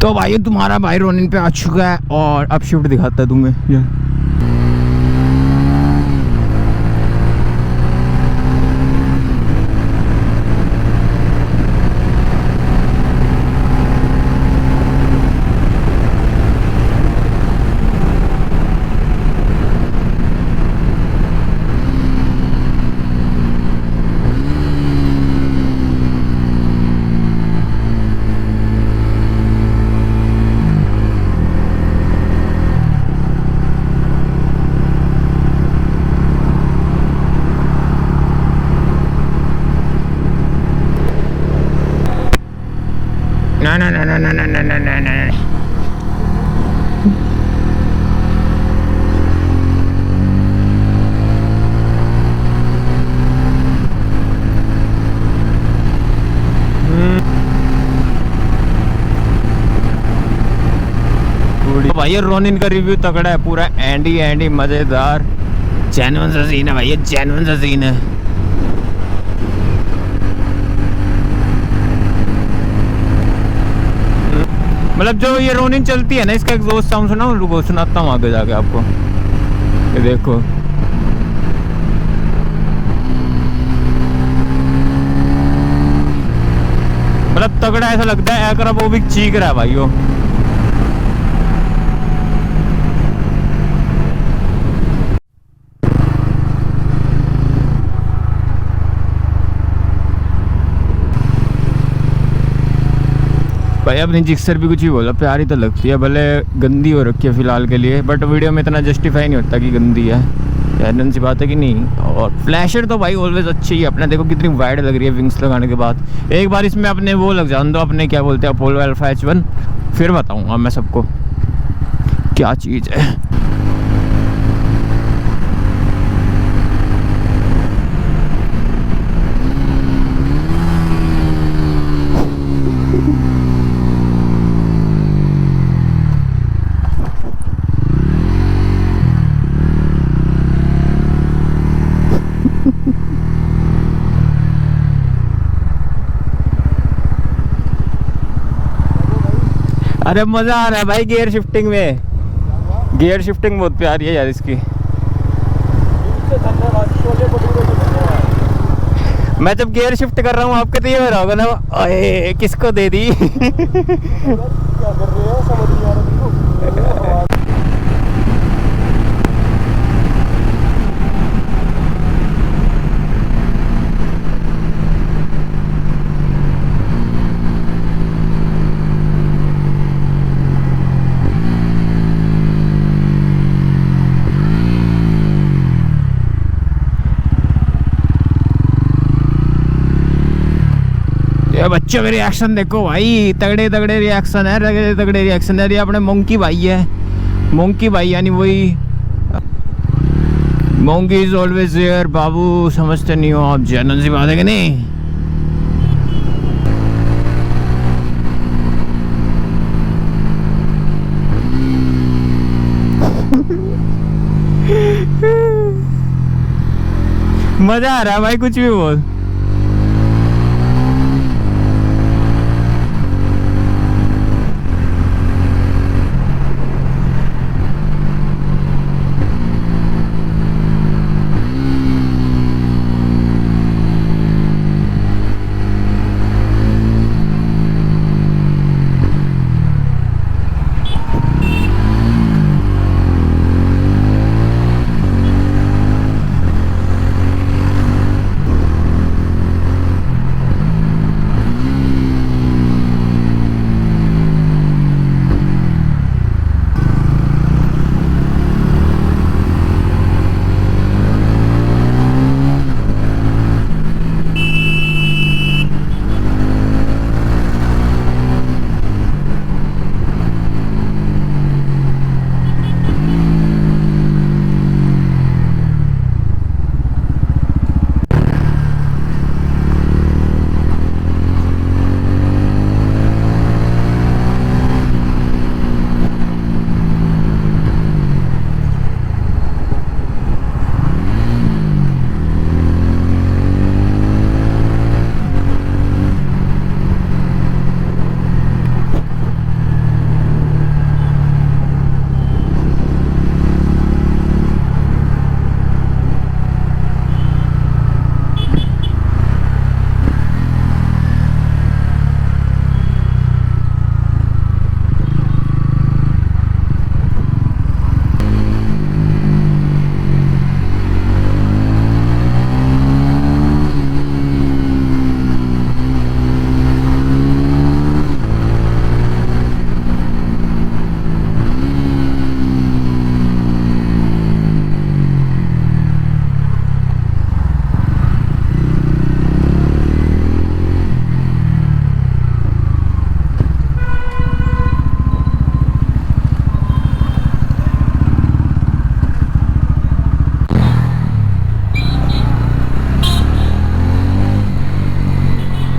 तो भाई तुम्हारा भाई रोनिन पे आ चुका है और अब शिफ्ट दिखाता है तुम्हें। ना ना ना ना ना ना ना ना ना भाई रोनिन का रिव्यू तगड़ा है, पूरा एंडी एंडी मजेदार जेन्युइन सा सीन है भाई, जेन्युइन सा सीन है। मतलब जो ये रोनिन चलती है ना, इसका एग्जॉस्ट साउंड सुना, रुको सुनाता हूँ आगे जाके आपको। ये देखो मतलब तगड़ा ऐसा लगता है अगर वो भी चीख रहा है भाई वो। भाई अपनी जिक्सर भी कुछ ही बोला, प्यारी तो लगती है, भले गंदी हो रखी है फिलहाल के लिए, बट वीडियो में इतना जस्टिफाई नहीं होता कि गंदी है, यार सी बात है कि नहीं। और फ्लैशर तो भाई ऑलवेज अच्छी है अपना, देखो कितनी वाइड लग रही है विंग्स लगाने के बाद। एक बार इसमें अपने वो लग जान दो, अपने क्या बोलते हैं अपोलो अल्फा H1, फिर बताऊँगा मैं सबको क्या चीज़ है। अरे मजा आ रहा है भाई गियर शिफ्टिंग में, गियर शिफ्टिंग बहुत प्यारी है यार इसकी। मैं जब गियर शिफ्ट कर रहा हूँ आपके तो ये हो रहा होगा ना, ओए किसको दे दी। क्या कर रहे हो समझ नहीं आ रहा। बच्चों के रिएक्शन देखो भाई, तगड़े तगड़े रिएक्शन है, तगड़े तगड़े रिएक्शन है। ये अपने मोंकी भाई है, मोंकी भाई यानी वही मोंकी इज ऑलवेज देयर बाबू, समझते नहीं हो आप, जेन्युइन सी बात है कि नहीं। मजा आ रहा है भाई कुछ भी बोल।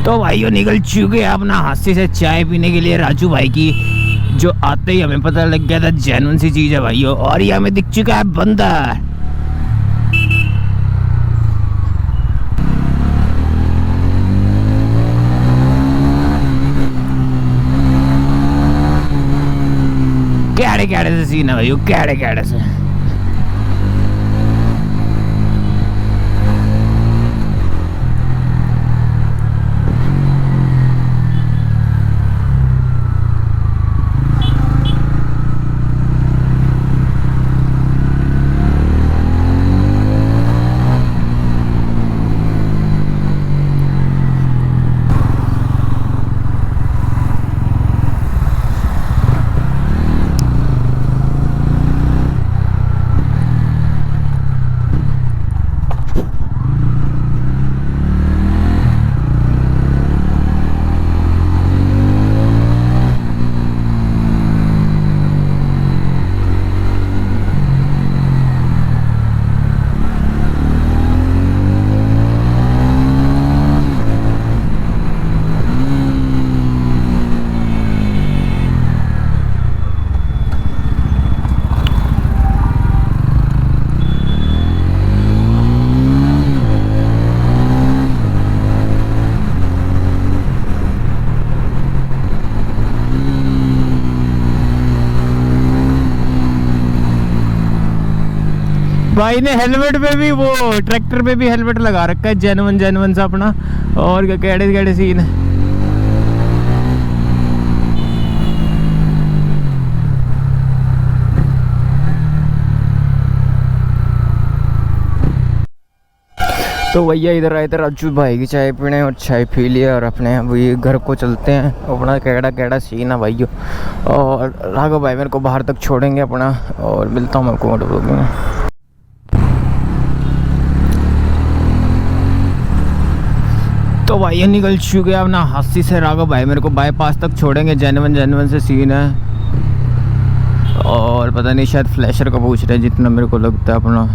तो भाइयों निकल चुके हैं अपना हाथी से चाय पीने के लिए राजू भाई की, जो आते ही हमें पता लग गया था जेन्युइन सी चीज है भाइयों। और ये हमें दिख चुका है बंदर। कैड़े कैड़े से सीन है भाइयों, कैड़े कैड़े से। भाई ने हेलमेट पे भी, वो ट्रैक्टर पे भी हेलमेट लगा रखा है, जेन्युइन सा अपना। और कैड़े कैड़े सीन है। तो भैया इधर आए थे राजू भाई की चाय पीने, और चाय पी लिया और अपने वही घर को चलते हैं। अपना कैड़ा कैड़ा सीन है भाइयों। और राघव भाई मेरे को बाहर तक छोड़ेंगे अपना, और मिलता हूँ आपको मोटर ब्लॉग में। तो भाई निकल चुके अपना हाथी से। राघव भाई मेरे को बाईपास तक छोड़ेंगे, जेन्युइन से सीन है। और पता नहीं शायद फ्लैशर का पूछ रहे हैं, जितना मेरे को लगता है अपना।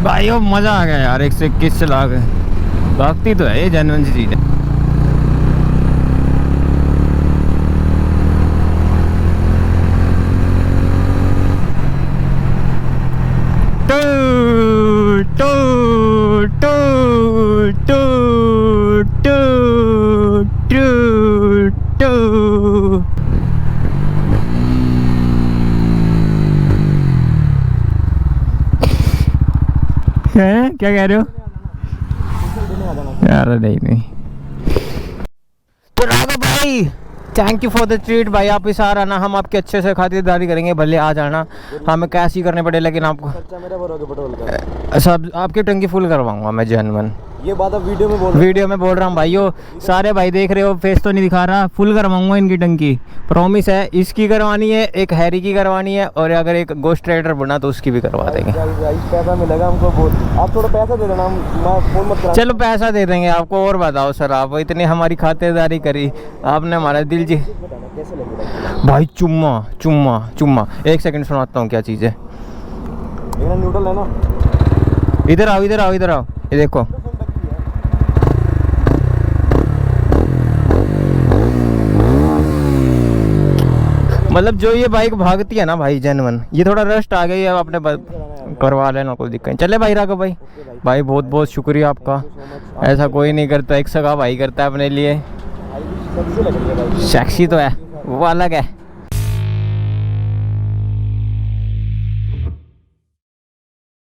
भाई वो मज़ा आ गया यार, 121 चला गए। भागती तो है ये, जेन्युइन सी चीज़ है। Two two two two two two two. हैं क्या कह रहे हो यार? नहीं तो राघव भाई thank you for the treat भाई। आप इस आ ना, हम आपकी अच्छे से खातिरदारी करेंगे, भले आ जाना। हमें कैश ही करने पड़े, लेकिन आपको सब आपकी टंकी फुल करवाऊंगा मैं, जेन्युइन। ये बात अब वीडियो में बोल रहा हूँ भाइयों, सारे भाई देख रहे हो, फेस तो नहीं दिखा रहा, फुल करवाऊंगा इनकी टंकी, प्रॉमिस है। इसकी करवानी है, एक हैरी की करवानी है, और अगर एक गोस्ट राइडर बना तो उसकी भी करवा देंगे। पैसा मिलेगा हमको बहुत, आप थोड़ा पैसा दे देना, मैं फोन मत करा। चलो पैसा दे देंगे आपको। और बताओ सर, आप इतनी हमारी खातिरदारी करी, आपने हमारा दिल जी। कैसे लगेगा भाई चुम्मा चुम्मा चुम्मा, एक सेकंड सुनाता हूँ क्या चीज़ है। न्यूट्रल है ना, इधर आओ इधर आओ इधर आओ, ये देखो मतलब जो ये बाइक भागती है ना भाई जेन्युइन, ये थोड़ा रस्ट आ गई है, आपने करवा लेना, कोई दिक्कत नहीं। चले भाई राघव भाई, भाई बहुत बहुत शुक्रिया आपका, ऐसा कोई नहीं करता, एक सगा भाई करता है अपने लिए। सेक्सी तो है, वो अलग है।